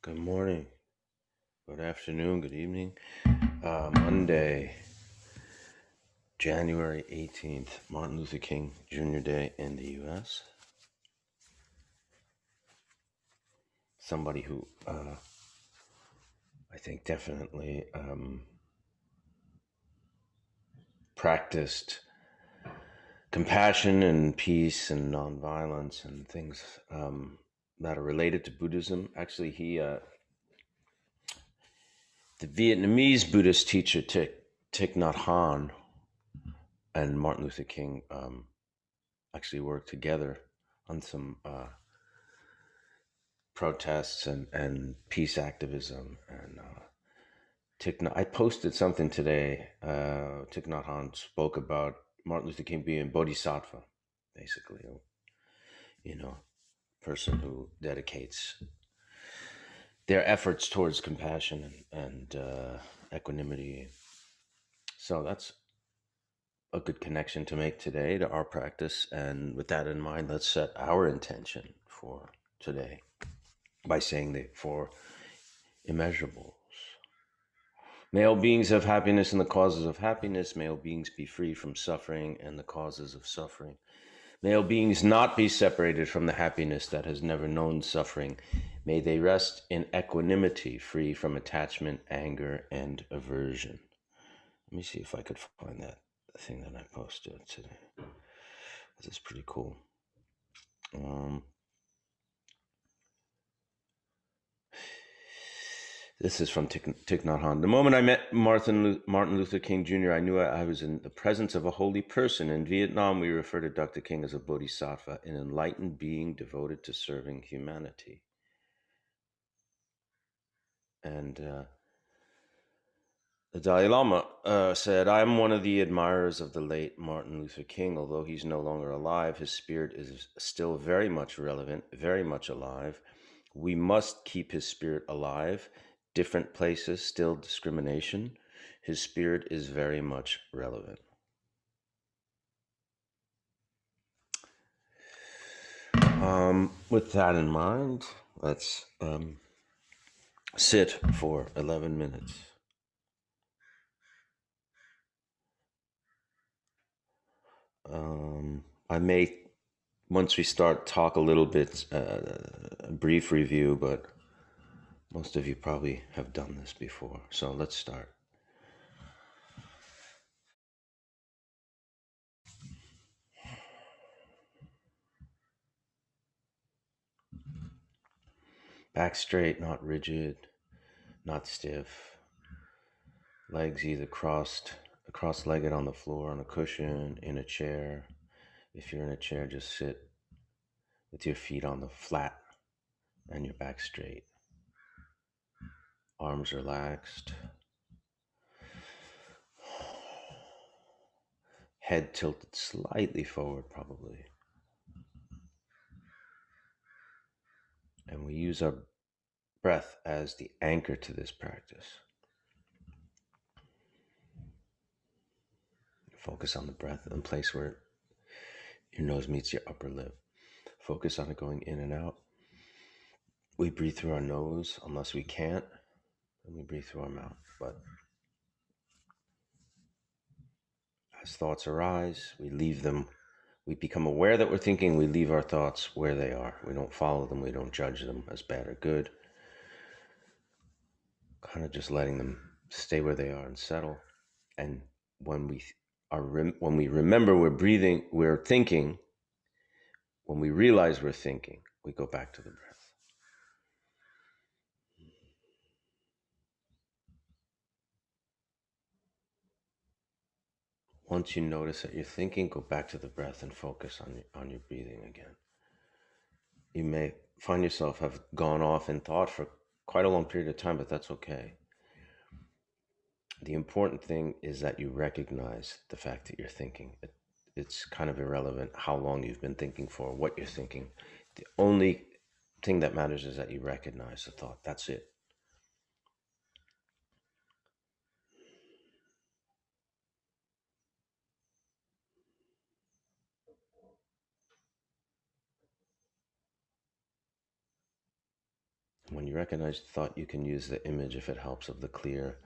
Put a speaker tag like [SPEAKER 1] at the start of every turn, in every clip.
[SPEAKER 1] Good morning, good afternoon, good evening. Monday, January 18th, Martin Luther King Jr. Day in the U.S. Somebody who I think definitely practiced compassion and peace and nonviolence and things that are related to Buddhism. Actually, the Vietnamese Buddhist teacher Thich Nhat Hanh and Martin Luther King actually worked together on some protests and peace activism. And I posted something today. Thich Nhat Hanh spoke about Martin Luther King being bodhisattva, basically, person who dedicates their efforts towards compassion and equanimity. So that's a good connection to make today to our practice. And with that in mind, let's set our intention for today by saying the four immeasurables. May all beings have happiness and the causes of happiness. May all beings be free from suffering and the causes of suffering. May all beings not be separated from the happiness that has never known suffering. May they rest in equanimity, free from attachment, anger, and aversion. Let me see if I could find that thing that I posted today. This is pretty cool. This is from Thich Nhat Hanh. The moment I met Martin Luther King Jr., I knew I was in the presence of a holy person. In Vietnam, we refer to Dr. King as a bodhisattva, an enlightened being devoted to serving humanity. And the Dalai Lama said, I am one of the admirers of the late Martin Luther King. Although he's no longer alive, his spirit is still very much relevant, very much alive. We must keep his spirit alive. Different places, still discrimination. His spirit is very much relevant. With that in mind, let's sit for 11 minutes. I may, once we start, talk a little bit, a brief review, but most of you probably have done this before. So let's start. Back straight, not rigid, not stiff. Legs either cross-legged on the floor, on a cushion, in a chair. If you're in a chair, just sit with your feet on the flat and your back straight. Arms relaxed. Head tilted slightly forward, probably. And we use our breath as the anchor to this practice. Focus on the breath in the place where your nose meets your upper lip. Focus on it going in and out. We breathe through our nose unless we can't, and we breathe through our mouth. But as thoughts arise, we leave them. We become aware that we're thinking, we leave our thoughts where they are. We don't follow them, we don't judge them as bad or good. Kind of just letting them stay where they are and settle. And when we remember we're breathing, we're thinking, when we realize we're thinking, we go back to the breath. Once you notice that you're thinking, go back to the breath and focus on your breathing again. You may find yourself have gone off in thought for quite a long period of time, but that's okay. The important thing is that you recognize the fact that you're thinking. It's kind of irrelevant how long you've been thinking for, what you're thinking. The only thing that matters is that you recognize the thought. That's it. When you recognize the thought, you can use the image, if it helps, of the clear,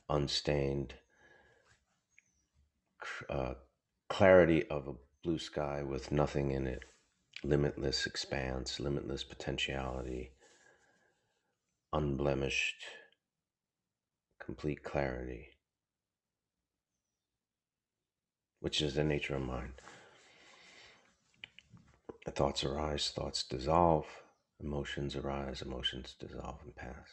[SPEAKER 1] unstained clarity of a blue sky with nothing in it, limitless expanse, limitless potentiality, unblemished, complete clarity, which is the nature of mind. The thoughts arise, thoughts dissolve, emotions arise, emotions dissolve and pass.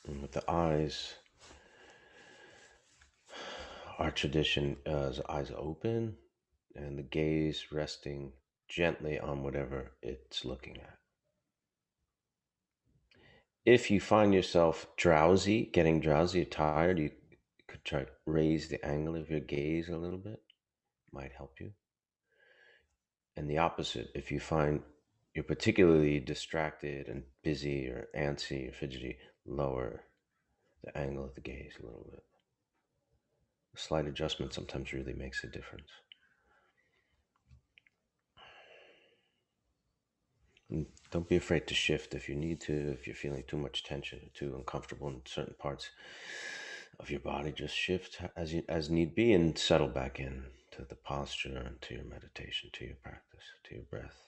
[SPEAKER 1] And with the eyes, our tradition is eyes open and the gaze resting gently on whatever it's looking at. If you find yourself drowsy, getting drowsy or tired, you could try to raise the angle of your gaze a little bit. Might help you. And the opposite, if you find you're particularly distracted and busy or antsy or fidgety, lower the angle of the gaze a little bit. A slight adjustment sometimes really makes a difference. And don't be afraid to shift if you need to. If you're feeling too much tension or too uncomfortable in certain parts of your body, just shift as need be and settle back in to the posture and to your meditation, to your practice, to your breath.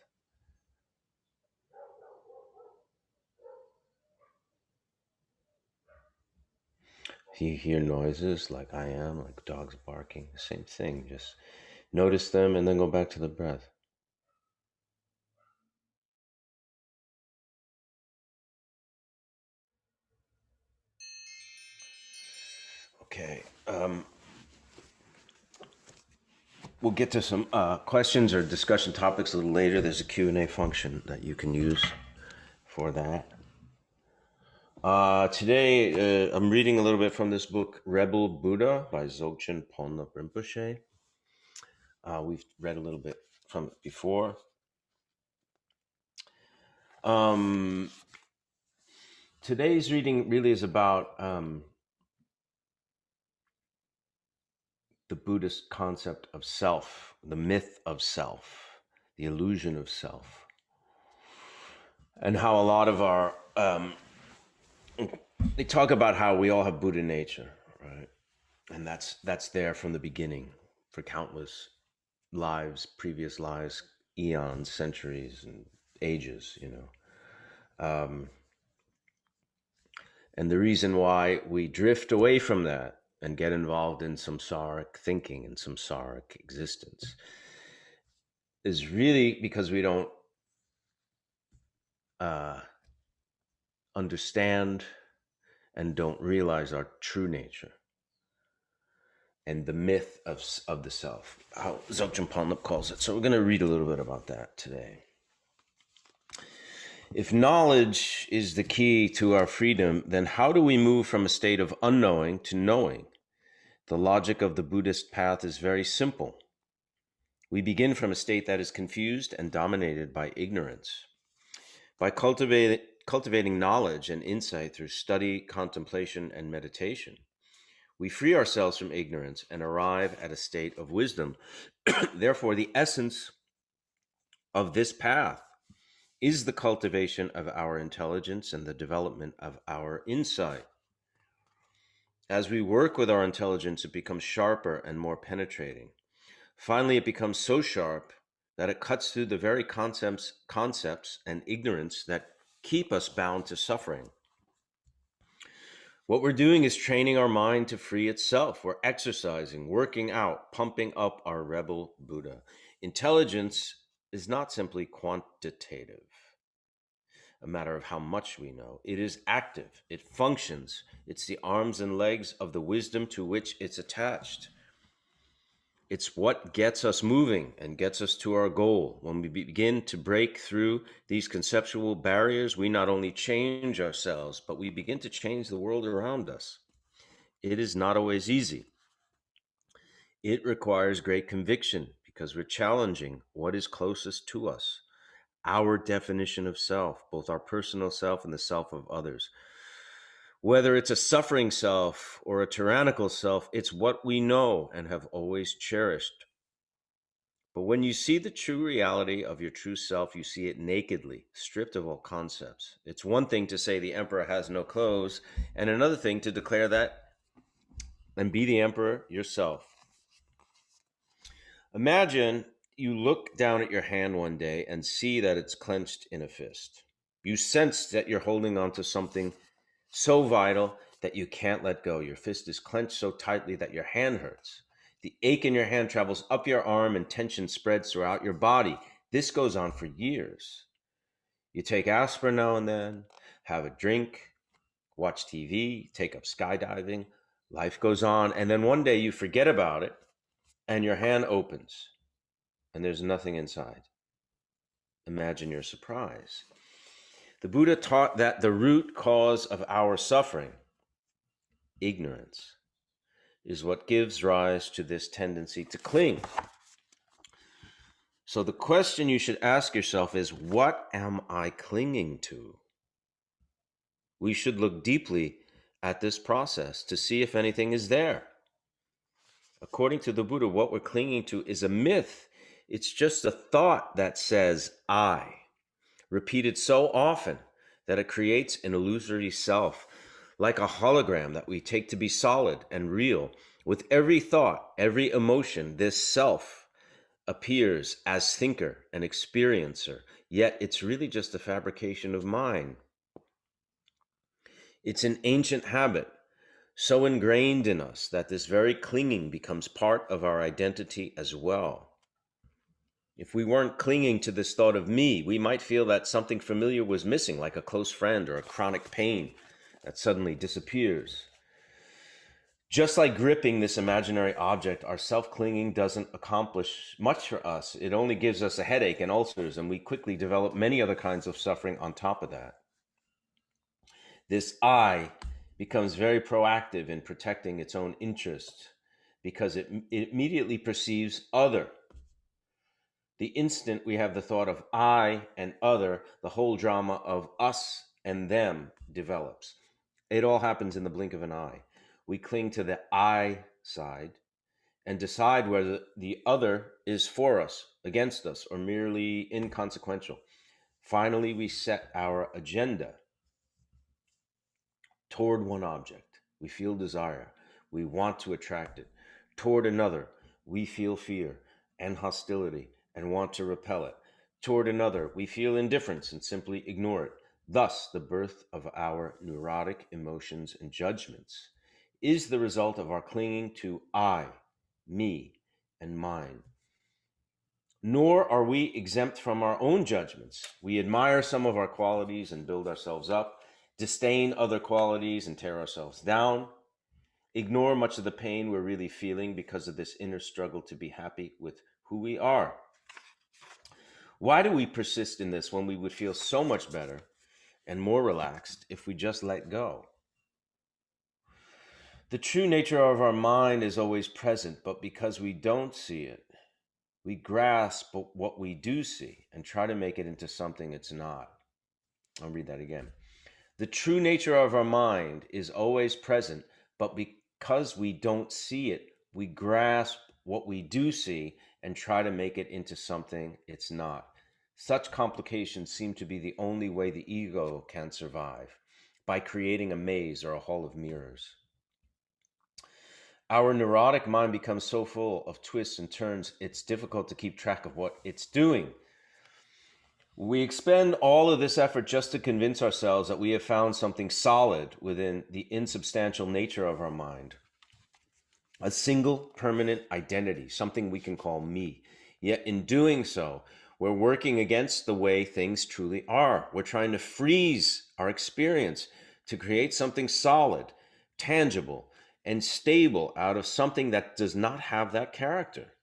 [SPEAKER 1] If you hear noises like I am, like dogs barking, same thing. Just notice them and then go back to the breath. Okay. We'll get to some questions or discussion topics a little later. There's a Q&A function that you can use for that. Today, I'm reading a little bit from this book, Rebel Buddha by Dzogchen Rinpoche. We've read a little bit from it before. Today's reading really is about the Buddhist concept of self, the myth of self, the illusion of self, and how a lot of our they talk about how we all have Buddha nature, right? And that's there from the beginning for countless lives, previous lives, eons, centuries, and ages, and the reason why we drift away from that and get involved in samsaric thinking and samsaric existence is really because we don't understand and don't realize our true nature and the myth of the self, how Dzogchen Ponlop calls it. So we're going to read a little bit about that today. If knowledge is the key to our freedom, then how do we move from a state of unknowing to knowing? The logic of the Buddhist path is very simple. We begin from a state that is confused and dominated by ignorance. By cultivating knowledge and insight through study, contemplation, and meditation, we free ourselves from ignorance and arrive at a state of wisdom. Therefore, the essence of this path is the cultivation of our intelligence and the development of our insight. As we work with our intelligence, it becomes sharper and more penetrating. Finally, it becomes so sharp that it cuts through the very concepts and ignorance that keep us bound to suffering. What we're doing is training our mind to free itself. We're exercising, working out, pumping up our rebel Buddha. Intelligence is not simply quantitative, a matter of how much we know. It is active. It functions. It's the arms and legs of the wisdom to which it's attached. It's what gets us moving and gets us to our goal. When we begin to break through these conceptual barriers, we not only change ourselves, but we begin to change the world around us. It is not always easy. It requires great conviction because we're challenging what is closest to us, our definition of self, both our personal self and the self of others. Whether it's a suffering self or a tyrannical self, it's what we know and have always cherished. But when you see the true reality of your true self, you see it nakedly, stripped of all concepts. It's one thing to say the emperor has no clothes, and another thing to declare that and be the emperor yourself. Imagine you look down at your hand one day and see that it's clenched in a fist. You sense that you're holding on to something so vital that you can't let go. Your fist is clenched so tightly that your hand hurts. The ache in your hand travels up your arm and tension spreads throughout your body. This goes on for years. You take aspirin now and then, have a drink, watch TV, take up skydiving. Life goes on, and then one day you forget about it and your hand opens and there's nothing inside. Imagine your surprise. The Buddha taught that the root cause of our suffering, ignorance, is what gives rise to this tendency to cling. So the question you should ask yourself is, what am I clinging to? We should look deeply at this process to see if anything is there. According to the Buddha, what we're clinging to is a myth. It's just a thought that says, I, repeated so often that it creates an illusory self, like a hologram that we take to be solid and real. With every thought, every emotion, this self appears as thinker and experiencer, yet it's really just a fabrication of mind. It's an ancient habit, so ingrained in us that this very clinging becomes part of our identity as well. If we weren't clinging to this thought of me, we might feel that something familiar was missing, like a close friend or a chronic pain that suddenly disappears. Just like gripping this imaginary object, our self-clinging doesn't accomplish much for us. It only gives us a headache and ulcers, and we quickly develop many other kinds of suffering on top of that. This I becomes very proactive in protecting its own interest because it immediately perceives other. The instant we have the thought of I and other, the whole drama of us and them develops. It all happens in the blink of an eye. We cling to the I side and decide whether the other is for us, against us, or merely inconsequential. Finally, we set our agenda toward one object. We feel desire. We want to attract it. Toward another, we feel fear and hostility and want to repel it. Toward another, we feel indifference and simply ignore it. Thus, the birth of our neurotic emotions and judgments is the result of our clinging to I, me, and mine. Nor are we exempt from our own judgments. We admire some of our qualities and build ourselves up, disdain other qualities and tear ourselves down, ignore much of the pain we're really feeling because of this inner struggle to be happy with who we are. Why do we persist in this when we would feel so much better and more relaxed if we just let go? The true nature of our mind is always present, but because we don't see it, we grasp what we do see and try to make it into something it's not. I'll read that again. The true nature of our mind is always present, but because we don't see it, we grasp what we do see and try to make it into something it's not. Such complications seem to be the only way the ego can survive, by creating a maze or a hall of mirrors. Our neurotic mind becomes so full of twists and turns, it's difficult to keep track of what it's doing. We expend all of this effort just to convince ourselves that we have found something solid within the insubstantial nature of our mind. A single permanent identity, something we can call me. Yet in doing so, we're working against the way things truly are. We're trying to freeze our experience to create something solid, tangible, and stable out of something that does not have that character.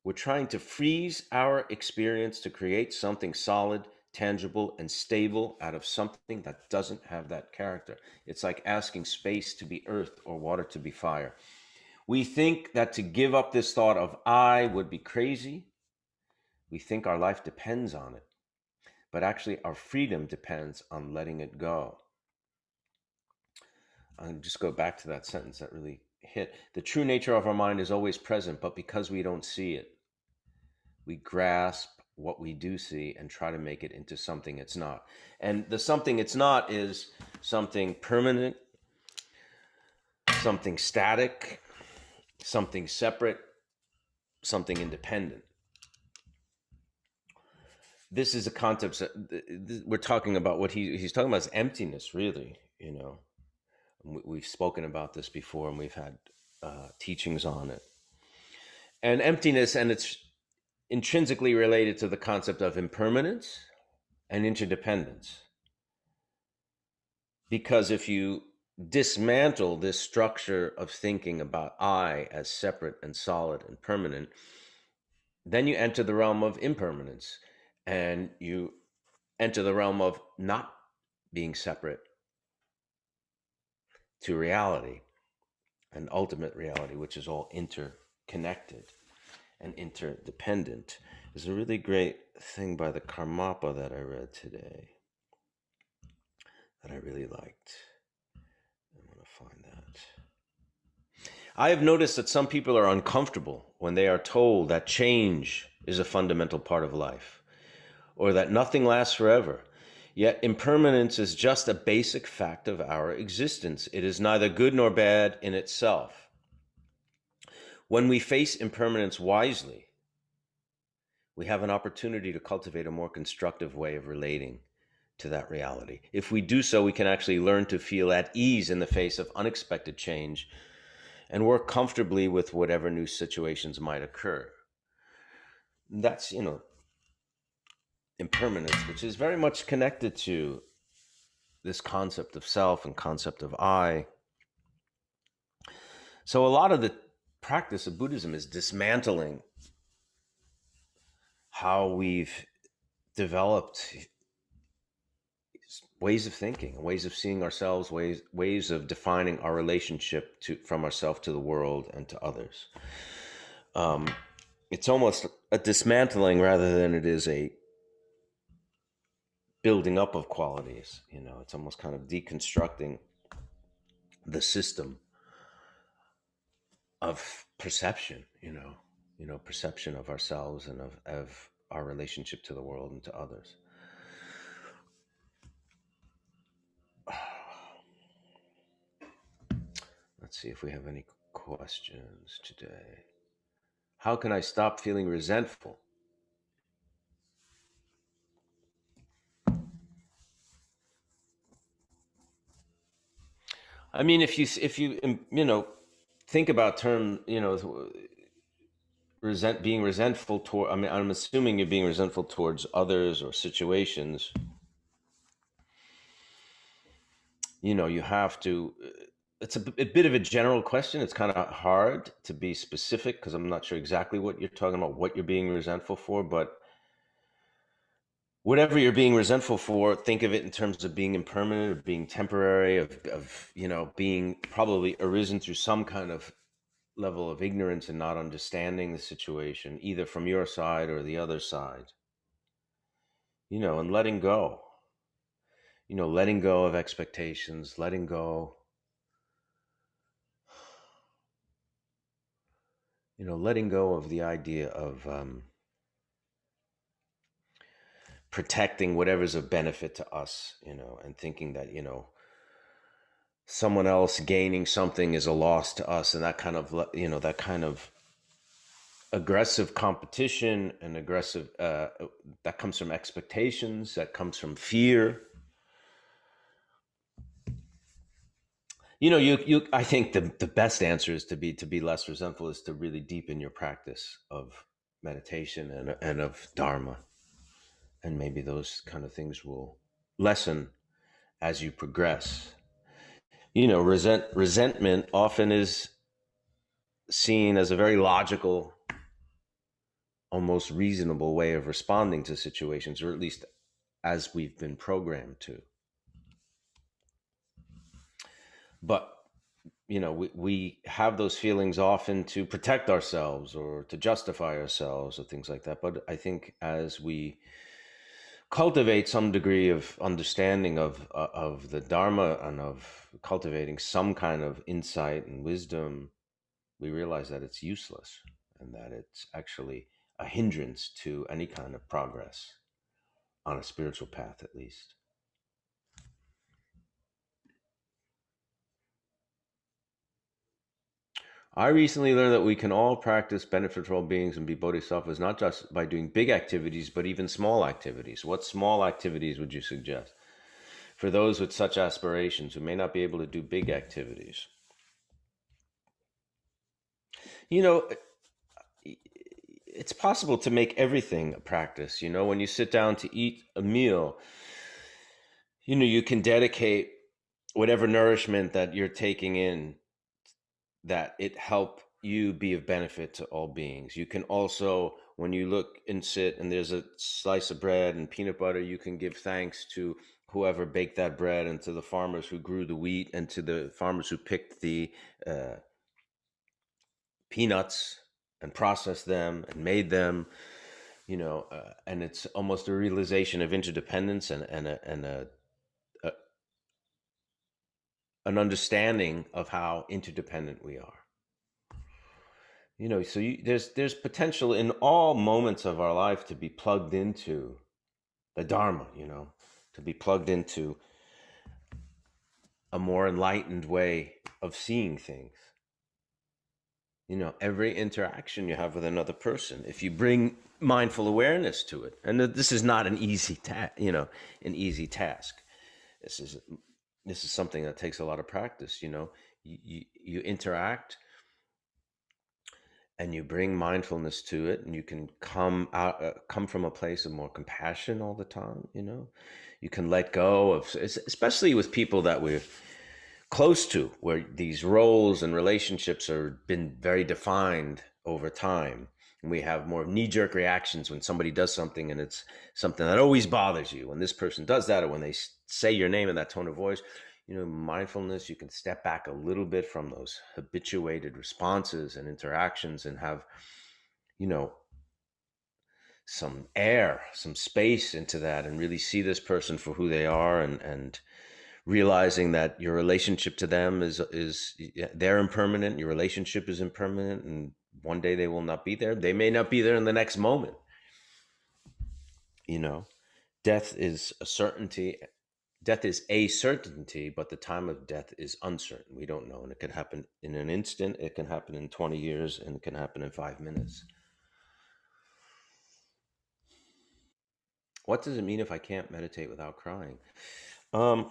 [SPEAKER 1] We're trying to freeze our experience to create something solid, tangible, and stable out of something that doesn't have that character. It's like asking space to be earth or water to be fire. We think that to give up this thought of I would be crazy. We think our life depends on it. But actually, our freedom depends on letting it go. I'll just go back to that sentence that really hit. The true nature of our mind is always present, but because we don't see it, we grasp what we do see and try to make it into something it's not. And the something it's not is something permanent, something static, something separate, something independent. This is a concept that we're talking about. What he's talking about is emptiness, really. We've spoken about this before, and we've had teachings on it. And emptiness, and it's intrinsically related to the concept of impermanence and interdependence. Because if you dismantle this structure of thinking about I as separate and solid and permanent, then you enter the realm of impermanence, and you enter the realm of not being separate to reality and ultimate reality, which is all interconnected and interdependent. There's a really great thing by the Karmapa that I read today that I really liked. I'm going to find that. I have noticed that some people are uncomfortable when they are told that change is a fundamental part of life, or that nothing lasts forever. Yet impermanence is just a basic fact of our existence. It is neither good nor bad in itself. When we face impermanence wisely, we have an opportunity to cultivate a more constructive way of relating to that reality. If we do so, we can actually learn to feel at ease in the face of unexpected change and work comfortably with whatever new situations might occur. That's, impermanence, which is very much connected to this concept of self and concept of I. So a lot of the practice of Buddhism is dismantling how we've developed ways of thinking, ways of seeing ourselves, ways of defining our relationship from ourselves to the world and to others. It's almost a dismantling rather than it is a building up of qualities. It's almost kind of deconstructing the system of perception, perception of ourselves and of our relationship to the world and to others. Let's see if we have any questions today. How can I stop feeling resentful? I mean, if you think about being resentful toward. I mean, I'm assuming you're being resentful towards others or situations. You have to. It's a bit of a general question. It's kind of hard to be specific because I'm not sure exactly what you're talking about, what you're being resentful for, but whatever you're being resentful for, think of it in terms of being impermanent, of being temporary, of being probably arisen through some kind of level of ignorance and not understanding the situation, either from your side or the other side. And letting go. Letting go of expectations, letting go. Letting go of the idea of protecting whatever's of benefit to us, and thinking that, someone else gaining something is a loss to us, and that kind of aggressive competition and aggressive, that comes from expectations, that comes from fear. I think the best answer is to be less resentful, is to really deepen your practice of meditation and of Dharma. And maybe those kind of things will lessen as you progress. Resentment often is seen as a very logical, almost reasonable way of responding to situations, or at least as we've been programmed to. But we have those feelings often to protect ourselves or to justify ourselves or things like that. But I think as we cultivate some degree of understanding of the Dharma and of cultivating some kind of insight and wisdom, we realize that it's useless and that it's actually a hindrance to any kind of progress on a spiritual path, at least. I recently learned that we can all practice benefit for all beings and be bodhisattvas not just by doing big activities, but even small activities. What small activities would you suggest for those with such aspirations who may not be able to do big activities? You know, it's possible to make everything a practice. You know, when you sit down to eat a meal, you know, you can dedicate whatever nourishment that you're taking in, that it help you be of benefit to all beings. You can also, when you look and sit and there's a slice of bread and peanut butter, you can give thanks to whoever baked that bread and to the farmers who grew the wheat and to the farmers who picked the uh, peanuts and processed them and made them. You know, and it's almost a realization of interdependence a an understanding of how interdependent we are. You know, so there's potential in all moments of our life to be plugged into the Dharma. You know, to be plugged into a more enlightened way of seeing things. You know, every interaction you have with another person, if you bring mindful awareness to it, and this is not an easy an easy task. This is this is something that takes a lot of practice. You know, you interact and you bring mindfulness to it, and you can come from a place of more compassion all the time. You know, you can let go of, especially with people that we're close to, where these roles and relationships are been very defined over time, and we have more knee-jerk reactions when somebody does something and it's something that always bothers you. When this person does that, or when they say your name in that tone of voice, you know, mindfulness, you can step back a little bit from those habituated responses and interactions and have, you know, some air, some space into that, and really see this person for who they are, and realizing that your relationship to them is they're impermanent, your relationship is impermanent, and one day they will not be there. They may not be there in the next moment. You know, death is a certainty. Death is a certainty, but the time of death is uncertain. We don't know, and it can happen in an instant, it can happen in 20 years, and it can happen in 5 minutes. What does it mean if I can't meditate without crying? um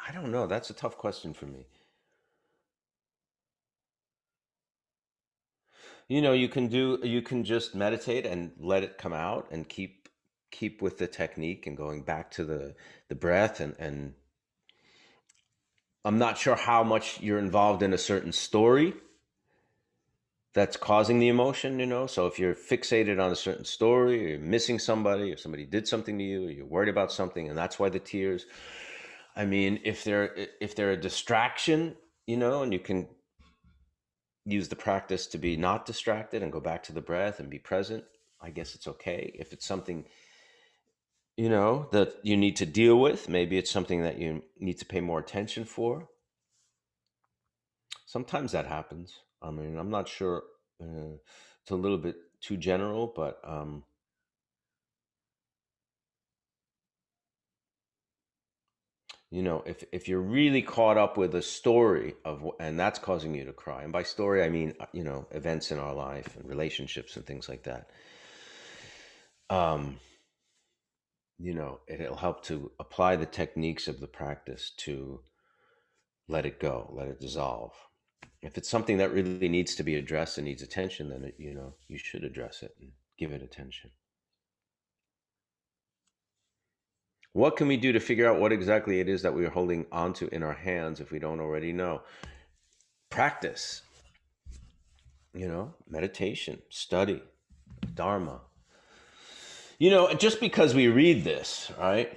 [SPEAKER 1] I don't know, that's a tough question for me. You know, you can just meditate and let it come out, and keep with the technique and going back to the breath, and I'm not sure how much you're involved in a certain story that's causing the emotion, you know. So if you're fixated on a certain story, or you're missing somebody, or somebody did something to you, or you're worried about something and that's why the tears. I mean, if they're a distraction, you know, and you can use the practice to be not distracted and go back to the breath and be present, I guess it's okay. If it's something, you know, that you need to deal with, maybe it's something that you need to pay more attention for. Sometimes that happens. I mean, I'm not sure. It's a little bit too general, but you know, if you're really caught up with a story of, and that's causing you to cry, and by story I mean, you know, events in our life and relationships and things like that. Um, you know, it'll help to apply the techniques of the practice to let it go, let it dissolve. If it's something that really needs to be addressed and needs attention, then you know, you should address it and give it attention. What can we do to figure out what exactly it is that we're holding onto in our hands if we don't already know? Practice, you know, meditation, study, Dharma. You know, just because we read this, right?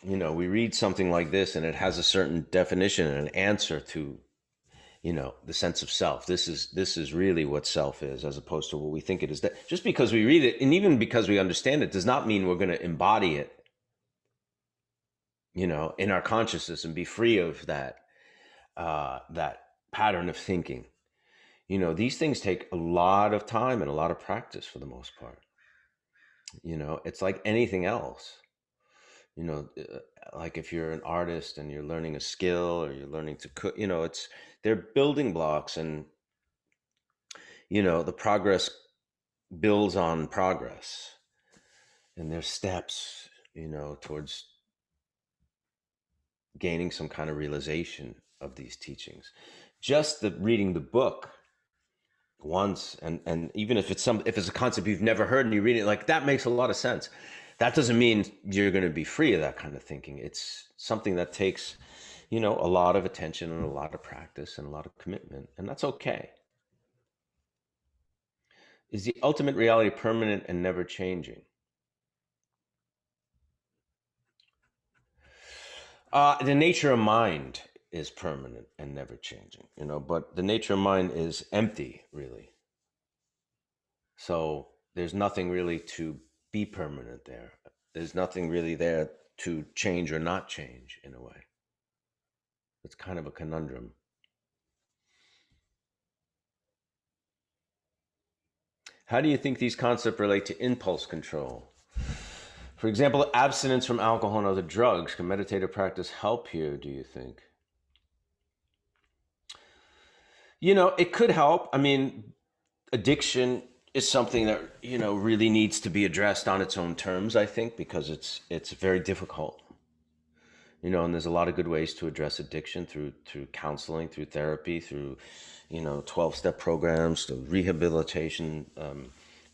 [SPEAKER 1] You know, we read something like this and it has a certain definition and an answer to, you know, the sense of self. This is really what self is, as opposed to what we think it is. That just because we read it, and even because we understand it, does not mean we're going to embody it, you know, in our consciousness and be free of that pattern of thinking. These things take a lot of time and a lot of practice for the most part. It's like anything else. Like if you're an artist and you're learning a skill or you're learning to cook, they're building blocks, and the progress builds on progress, and there's steps, towards gaining some kind of realization of these teachings. Just the reading the book once, and even if it's a concept you've never heard and you read it, like, that makes a lot of sense. That doesn't mean you're going to be free of that kind of thinking. It's something that takes a lot of attention and a lot of practice and a lot of commitment, and that's okay. Is the ultimate reality permanent and never changing? The nature of mind is permanent and never changing, but the nature of mind is empty, really. So there's nothing really to be permanent there. There's nothing really there to change or not change, in a way. It's kind of a conundrum. How do you think these concepts relate to impulse control? For example, abstinence from alcohol and other drugs. Can meditative practice help here, do you think? It could help. I mean, addiction is something that really needs to be addressed on its own terms, I think, because it's very difficult. And there's a lot of good ways to address addiction through counseling, through therapy, through 12-step programs, through rehabilitation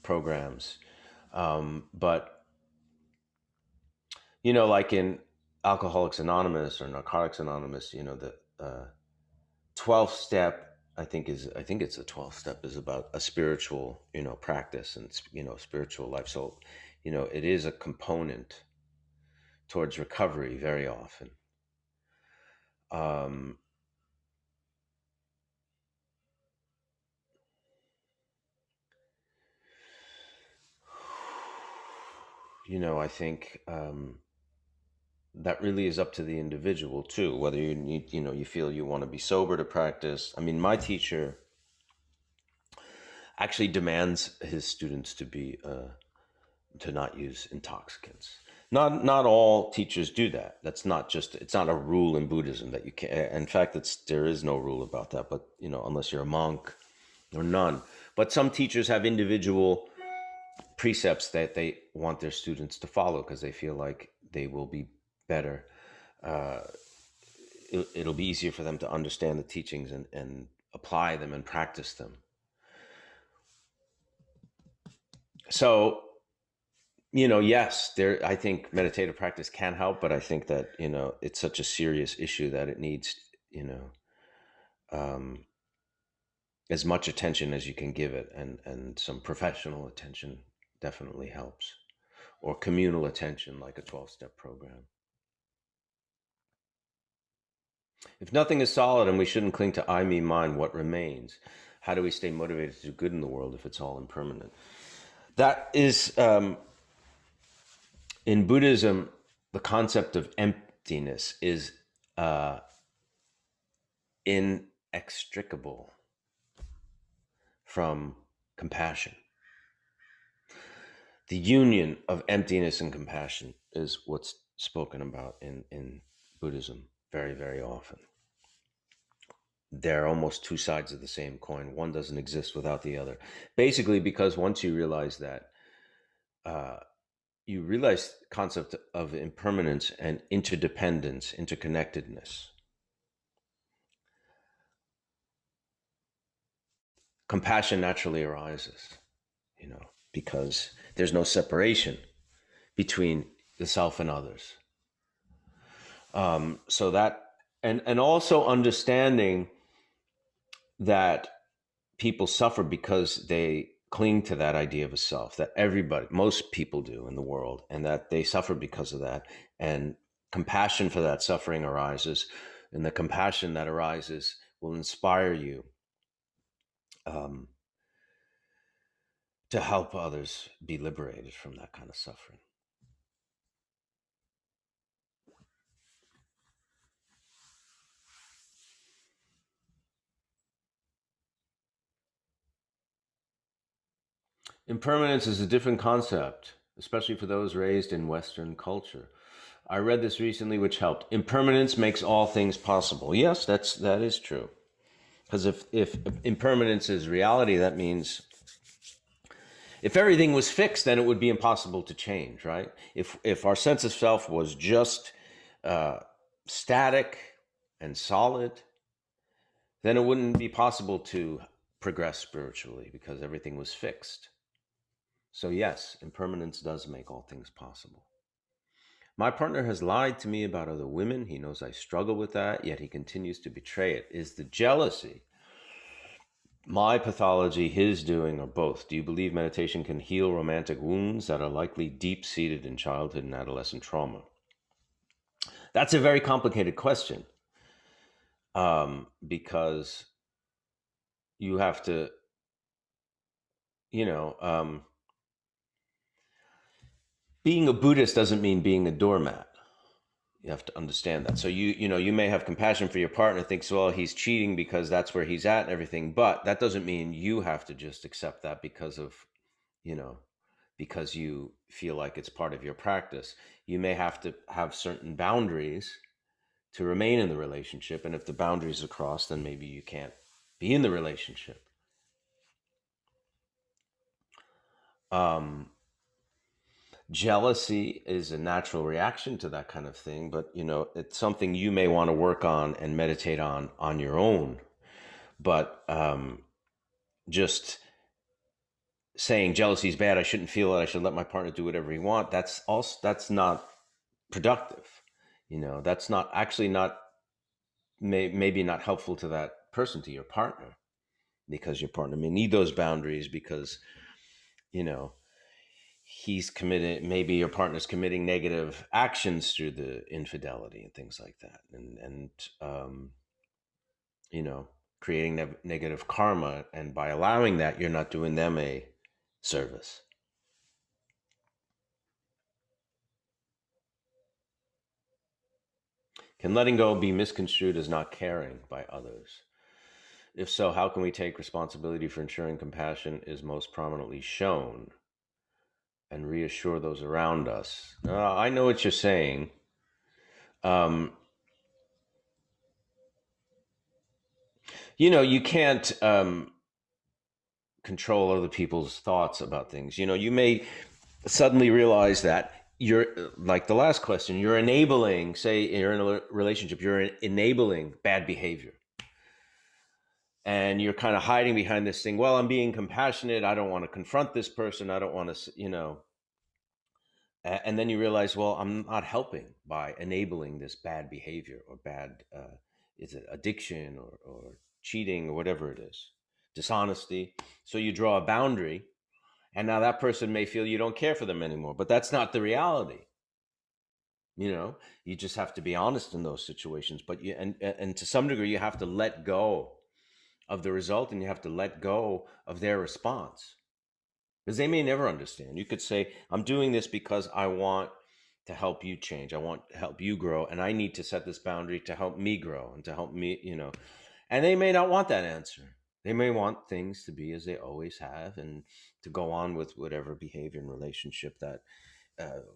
[SPEAKER 1] programs. But like in Alcoholics Anonymous or Narcotics Anonymous, the 12th step, I think it's a 12th step, is about a spiritual practice and spiritual life. So it is a component towards recovery very often. I think that really is up to the individual too, whether you need, you feel you want to be sober to practice. I mean, my teacher actually demands his students to not use intoxicants. Not all teachers do that. It's not a rule in Buddhism that you can't. In fact, there is no rule about that. But unless you're a monk or nun. But some teachers have individual precepts that they want their students to follow because they feel like they will be better. It'll be easier for them to understand the teachings and apply them and practice them. So, yes, I think meditative practice can help, but I think that, it's such a serious issue that it needs, um, as much attention as you can give it, and some professional attention definitely helps, or communal attention like a 12-step program. If nothing is solid and we shouldn't cling to I, me, mine, what remains? How do we stay motivated to do good in the world if it's all impermanent? That is, in Buddhism, the concept of emptiness is inextricable from compassion. The union of emptiness and compassion is what's spoken about in Buddhism very, very often. They're almost two sides of the same coin. One doesn't exist without the other. Basically, because once you realize that, you realize the concept of impermanence and interdependence, interconnectedness. Compassion naturally arises, because there's no separation between the self and others. So that, and also understanding that people suffer because they cling to that idea of a self, that most people do in the world, and that they suffer because of that. And compassion for that suffering arises, and the compassion that arises will inspire you to help others be liberated from that kind of suffering. Impermanence is a different concept, especially for those raised in Western culture. I read this recently, which helped. Impermanence makes all things possible. Yes, that is true. Because if impermanence is reality, that means if everything was fixed, then it would be impossible to change, right? If our sense of self was just uh, static and solid, then it wouldn't be possible to progress spiritually because everything was fixed. So yes, impermanence does make all things possible. My partner has lied to me about other women. He knows I struggle with that, yet he continues to betray it. Is the jealousy my pathology, his doing, or both? Do you believe meditation can heal romantic wounds that are likely deep-seated in childhood and adolescent trauma? That's a very complicated question, because you have to, you know, being a Buddhist doesn't mean being a doormat. You have to understand that. So you may have compassion for your partner, thinks, well, he's cheating because that's where he's at and everything, but that doesn't mean you have to just accept that because of, you know, because you feel like it's part of your practice. You may have to have certain boundaries to remain in the relationship, and if the boundaries are crossed, then maybe you can't be in the relationship. Um, Jealousy is a natural reaction to that kind of thing, but it's something you may want to work on and meditate on your own. But just saying jealousy is bad, I shouldn't feel it, I should let my partner do whatever he wants, that's not productive. That's not actually not maybe not helpful to that person, to your partner, because your partner may need those boundaries because you know he's committed, maybe your partner's committing negative actions through the infidelity and things like that, and um, you know creating negative karma, and by allowing that, you're not doing them a service. Can letting go be misconstrued as not caring by others? If so, how can we take responsibility for ensuring compassion is most prominently shown and reassure those around us? I know what you're saying. um, you can't control other people's thoughts about things. You may suddenly realize that you're, like the last question, you're enabling, say you're in a relationship, you're enabling bad behavior, and you're kind of hiding behind this thing. Well, I'm being compassionate, I don't want to confront this person, I don't want to, and then you realize, well, I'm not helping by enabling this bad behavior, or bad is it addiction, or cheating, or whatever it is, dishonesty. So you draw a boundary, and now that person may feel you don't care for them anymore, but that's not the reality. You just have to be honest in those situations, but and to some degree you have to let go of the result, and you have to let go of their response, because they may never understand. You could say, I'm doing this because I want to help you change, I want to help you grow, and I need to set this boundary to help me grow and to help me, and they may not want that answer. They may want things to be as they always have, and to go on with whatever behavior and relationship that,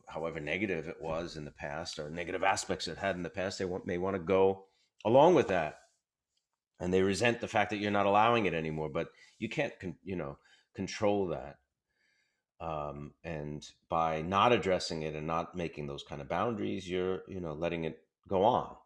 [SPEAKER 1] however negative it was in the past, or negative aspects it had in the past, may want to go along with that, and they resent the fact that you're not allowing it anymore. But you can't control that. And by not addressing it and not making those kind of boundaries, you're letting it go on.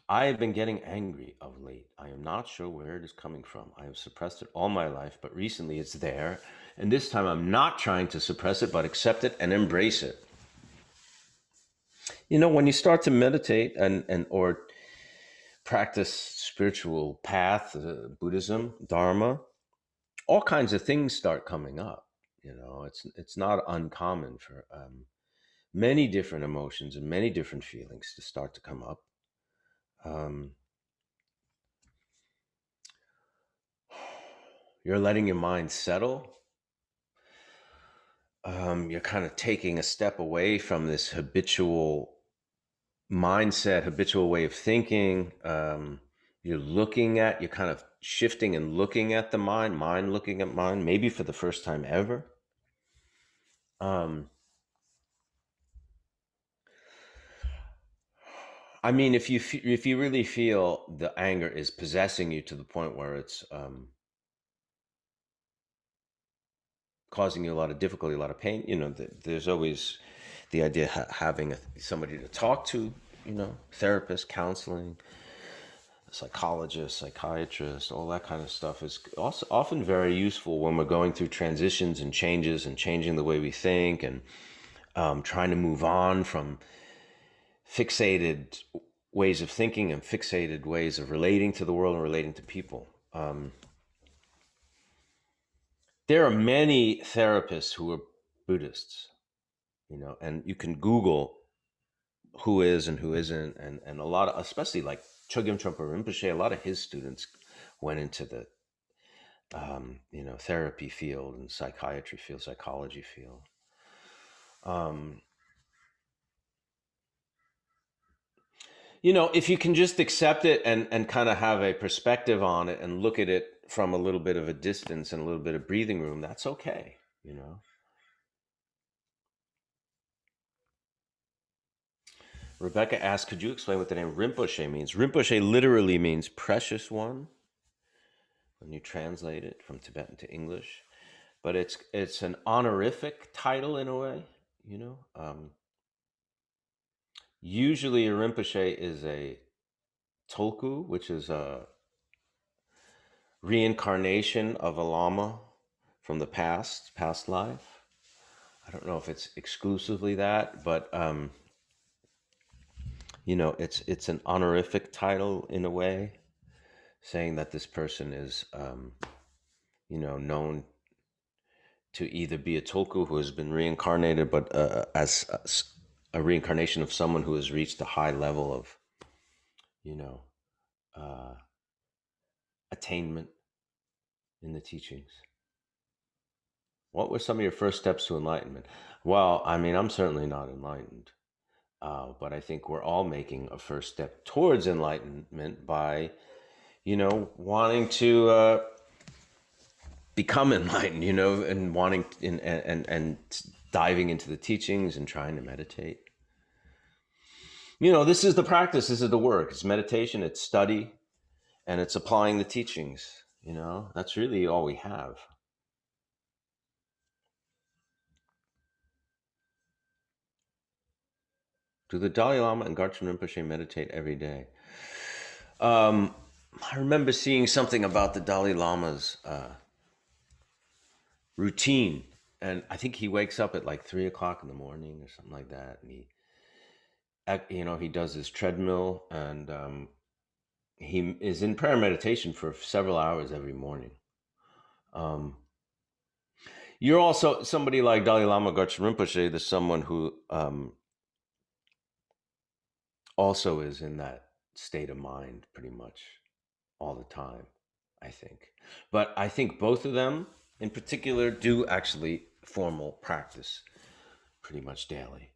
[SPEAKER 1] I have been getting angry of late. I am not sure where it is coming from. I have suppressed it all my life, but recently it's there, and this time I'm not trying to suppress it, but accept it and embrace it. When you start to meditate and or practice spiritual path, Buddhism, Dharma, all kinds of things start coming up. It's not uncommon for many different emotions and many different feelings to start to come up. Um, you're letting your mind settle. You're kind of taking a step away from this habitual mindset, habitual way of thinking. you're kind of shifting and looking at the mind looking at mind, maybe for the first time ever. I mean, if you really feel the anger is possessing you to the point where it's causing you a lot of difficulty, a lot of pain, there's always the idea having somebody to talk to, therapist, counseling, psychologist, psychiatrist, all that kind of stuff is also often very useful when we're going through transitions and changes and changing the way we think and trying to move on from fixated ways of thinking and fixated ways of relating to the world and relating to people. There are many therapists who are Buddhists, and you can Google who is and who isn't, and a lot of, especially like Chogyam Trungpa Rinpoche, a lot of his students went into the therapy field and psychiatry field, psychology field. If you can just accept it and kind of have a perspective on it and look at it from a little bit of a distance and a little bit of breathing room, that's okay. Rebecca asked, could you explain what the name Rinpoche means? Rinpoche literally means precious one when you translate it from Tibetan to English. But it's an honorific title in a way, you know. Usually a Rinpoche is a Tulku, which is a reincarnation of a Lama from the past life. I don't know if it's exclusively that, but it's an honorific title in a way, saying that this person is known to either be a Tulku who has been reincarnated, but as a reincarnation of someone who has reached a high level of attainment in the teachings. What were some of your first steps to enlightenment? Well, I mean, I'm certainly not enlightened, but I think we're all making a first step towards enlightenment by, wanting to become enlightened, and wanting and diving into the teachings and trying to meditate. This is the practice. This is the work. It's meditation. It's study, and it's applying the teachings. That's really all we have. Do the Dalai Lama and Garchen Rinpoche meditate every day? I remember seeing something about the Dalai Lama's routine, and I think he wakes up at like 3:00 in the morning or something like that, and he does his treadmill, and he is in prayer meditation for several hours every morning. You're also somebody like Dalai Lama, Garchen Rinpoche. There's someone who also is in that state of mind pretty much all the time, I think. But I think both of them in particular do actually formal practice pretty much daily.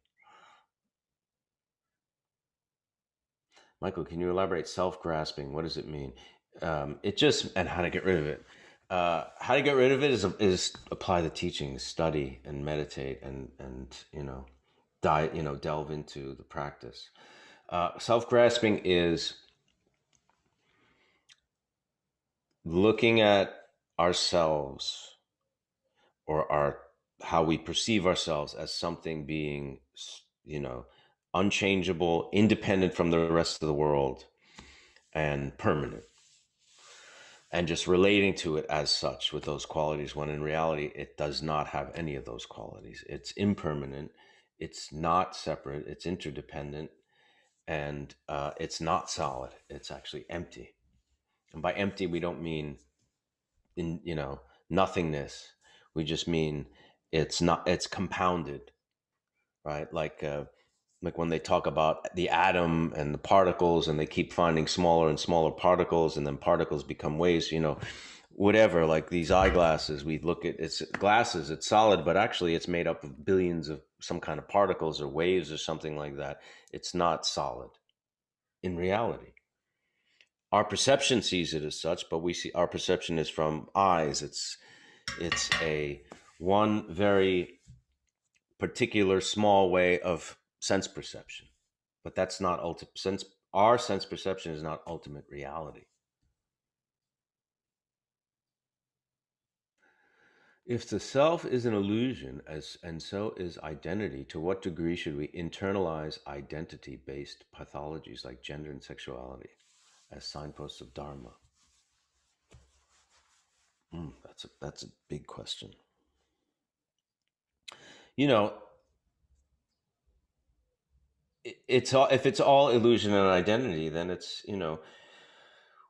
[SPEAKER 1] Michael, can you elaborate self-grasping? What does it mean? And how to get rid of it. How to get rid of it is apply the teachings, study and meditate, and delve into the practice. Self-grasping is looking at ourselves or how we perceive ourselves as something being, unchangeable, independent from the rest of the world, and permanent, and just relating to it as such with those qualities, when in reality it does not have any of those qualities. It's impermanent, it's not separate, it's interdependent, and it's not solid. It's actually empty. And by empty, we don't mean nothingness. We just mean it's compounded, right? Like when they talk about the atom and the particles, and they keep finding smaller and smaller particles, and then particles become waves, whatever. Like these eyeglasses, we look at it's glasses, it's solid, but actually it's made up of billions of some kind of particles or waves or something like that. It's not solid in reality. Our perception sees it as such, but we see our perception is from eyes. It's a one very particular small way of sense perception, but that's not ultimate sense. Our sense perception is not ultimate reality. If the self is an illusion, as and so is identity, to what degree should we internalize identity-based pathologies like gender and sexuality as signposts of Dharma? That's a big question. You know, it's all, if it's all illusion and identity, then it's,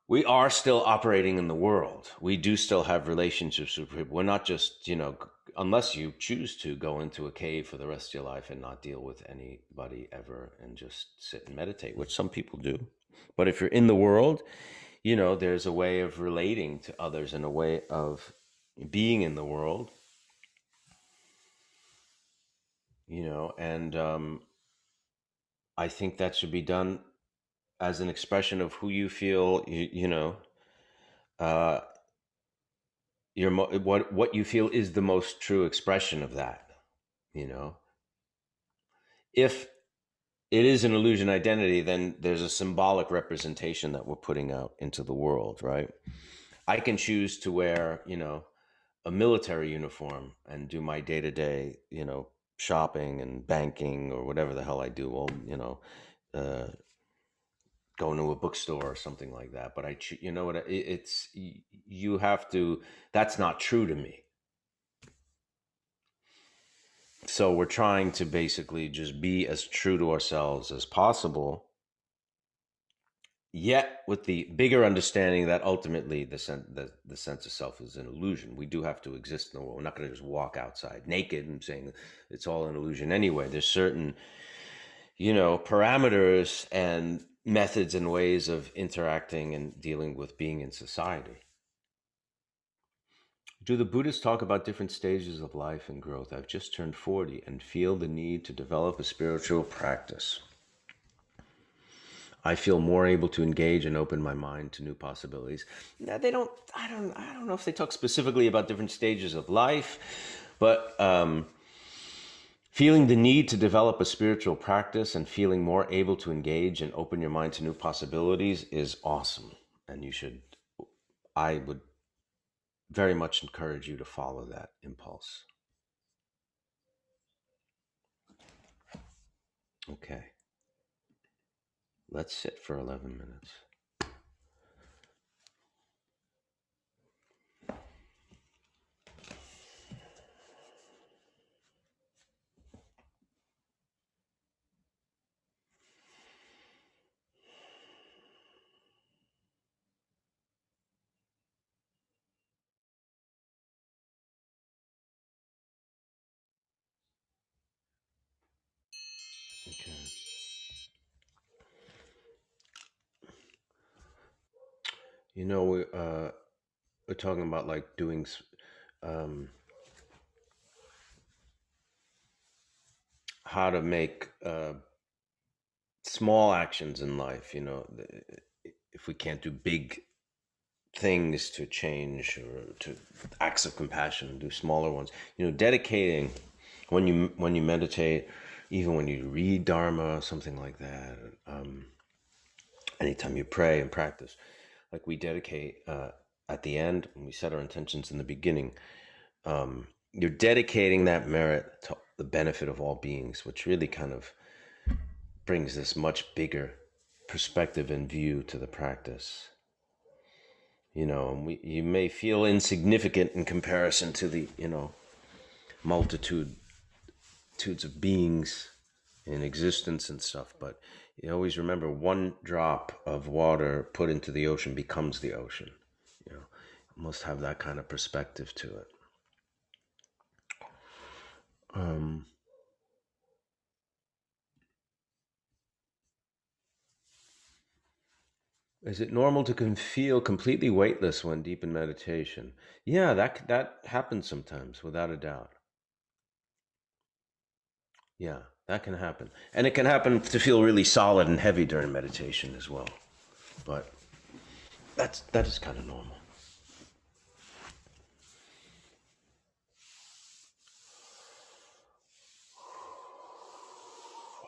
[SPEAKER 1] we are still operating in the world. We do still have relationships with people. We're not just, unless you choose to go into a cave for the rest of your life and not deal with anybody ever and just sit and meditate, which some people do. But if you're in the world, there's a way of relating to others and a way of being in the world, and I think that should be done as an expression of who you feel, uh, what you feel is the most true expression of that. You know, if it is an illusion identity, then there's a symbolic representation that we're putting out into the world, right? I can choose to wear, a military uniform and do my day to day, shopping and banking or whatever the hell I do. Well, uh, going to a bookstore or something like that. But you know what? It's you have to. That's not true to me. So we're trying to basically just be as true to ourselves as possible, yet with the bigger understanding that ultimately the sense of self is an illusion. We do have to exist in the world. We're not going to just walk outside naked and saying it's all an illusion anyway. There's certain, parameters and methods and ways of interacting and dealing with being in society. Do the Buddhists talk about different stages of life and growth? I've just turned 40 and feel the need to develop a spiritual practice. I feel more able to engage and open my mind to new possibilities. Now, they don't. I don't know if they talk specifically about different stages of life, but feeling the need to develop a spiritual practice and feeling more able to engage and open your mind to new possibilities is awesome, and you should. I would very much encourage you to follow that impulse. Okay, let's sit for 11 minutes. Okay. We're talking about like doing um, how to make small actions in life. If we can't do big things to change or to acts of compassion, do smaller ones. Dedicating when you meditate, even when you read Dharma, something like that. Um, Anytime you pray and practice, like we dedicate at the end, when we set our intentions in the beginning, you're dedicating that merit to the benefit of all beings, which really kind of brings this much bigger perspective and view to the practice. You may feel insignificant in comparison to the, multitudes of beings in existence and stuff, but you always remember one drop of water put into the ocean becomes the ocean. You must have that kind of perspective to it. Um, is it normal to feel completely weightless when deep in meditation? Yeah, that happens sometimes, without a doubt. Yeah, that can happen. And it can happen to feel really solid and heavy during meditation as well. But that is kind of normal.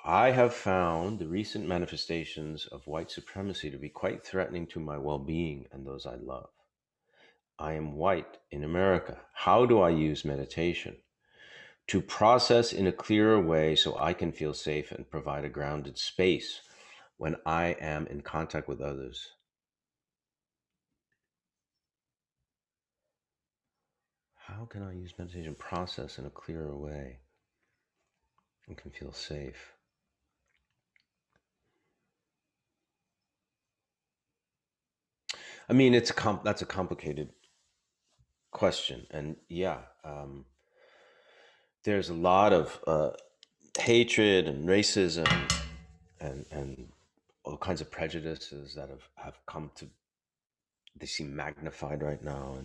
[SPEAKER 1] I have found the recent manifestations of white supremacy to be quite threatening to my well-being and those I love. I am white in America. How do I use meditation to process in a clearer way so I can feel safe and provide a grounded space when I am in contact with others? How can I use meditation process in a clearer way and can feel safe? I mean, that's a complicated question, and yeah, there's a lot of hatred and racism and all kinds of prejudices that have come to, they seem magnified right now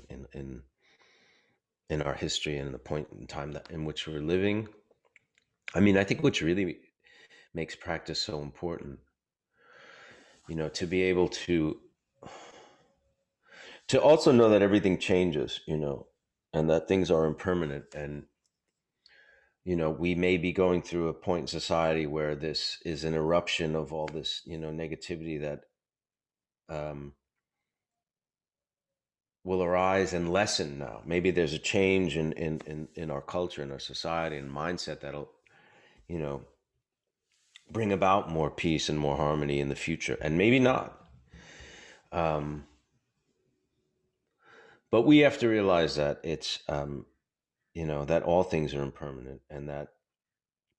[SPEAKER 1] in our history and in the point in time that in which we're living. I mean, I think which really makes practice so important, to be able to also know that everything changes, and that things are impermanent. And, we may be going through a point in society where this is an eruption of all this, negativity that um, will arise and lessen now. Maybe there's a change in our culture, in our society and mindset that'll, you know, bring about more peace and more harmony in the future. And maybe not. Um, but we have to realize that it's, that all things are impermanent, and that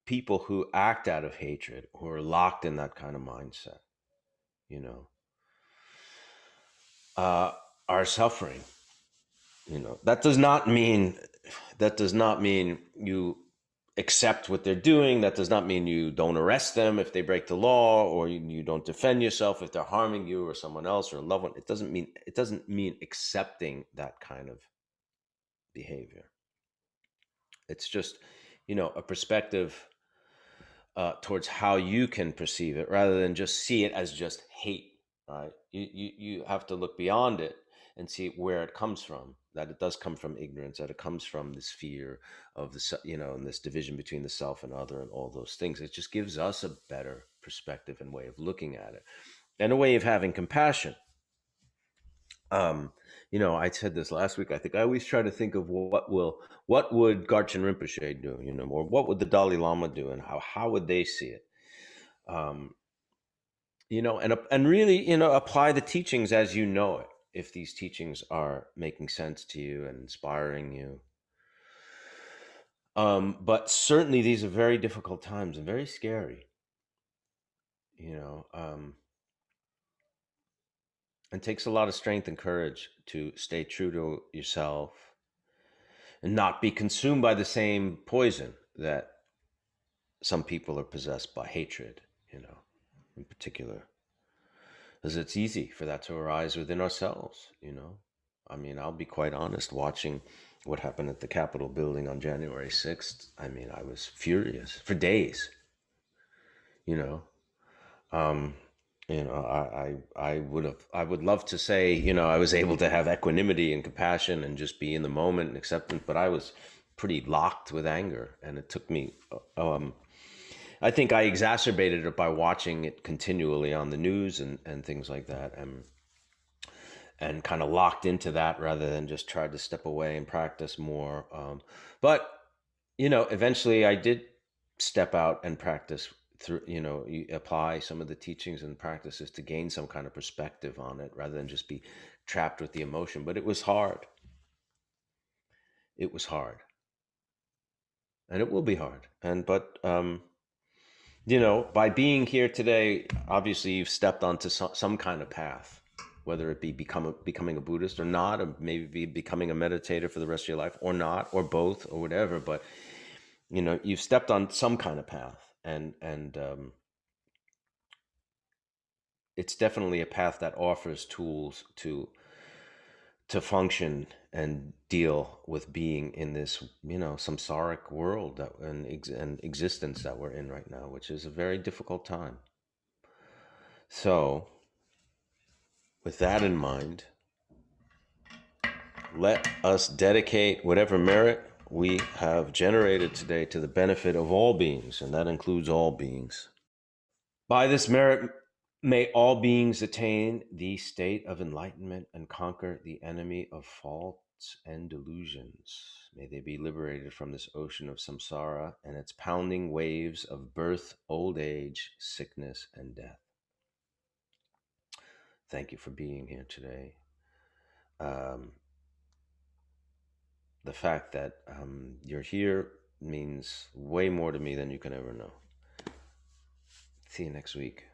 [SPEAKER 1] people who act out of hatred, who are locked in that kind of mindset, you know, uh, are suffering. That does not mean you accept what they're doing. That does not mean you don't arrest them if they break the law, or you don't defend yourself if they're harming you or someone else or a loved one. It doesn't mean accepting that kind of behavior. It's just, a perspective towards how you can perceive it, rather than just see it as just hate. Right? You have to look beyond it and see where it comes from. That it does come from ignorance. That it comes from this fear of and this division between the self and other, and all those things. It just gives us a better perspective and way of looking at it, and a way of having compassion. I said this last week. I think I always try to think of what would Garchen Rinpoche do, or what would the Dalai Lama do, and how would they see it. Um, and really, apply the teachings as you know it. If these teachings are making sense to you and inspiring you. But certainly these are very difficult times and very scary, and takes a lot of strength and courage to stay true to yourself and not be consumed by the same poison that some people are possessed by, hatred, in particular. Because it's easy for that to arise within ourselves. I mean, I'll be quite honest, watching what happened at the Capitol building on January 6th. I mean, I was furious for days. you know um I would love to say, I was able to have equanimity and compassion and just be in the moment and acceptance, but I was pretty locked with anger, and it took me, I think I exacerbated it by watching it continually on the news and things like that, and kind of locked into that rather than just tried to step away and practice more. But eventually I did step out and practice through, you apply some of the teachings and practices to gain some kind of perspective on it rather than just be trapped with the emotion. But it was hard. It was hard. And it will be hard. But by being here today, obviously you've stepped onto some kind of path, whether it be becoming a Buddhist or not, or maybe becoming a meditator for the rest of your life or not, or both, or whatever. But you've stepped on some kind of path, and it's definitely a path that offers tools to function and deal with being in this, samsaric world and existence that we're in right now, which is a very difficult time. So with that in mind, let us dedicate whatever merit we have generated today to the benefit of all beings, and that includes all beings. By this merit, may all beings attain the state of enlightenment and conquer the enemy of faults and delusions. May they be liberated from this ocean of samsara and its pounding waves of birth, old age, sickness, and death. Thank you for being here today. The fact that you're here means way more to me than you can ever know. See you next week.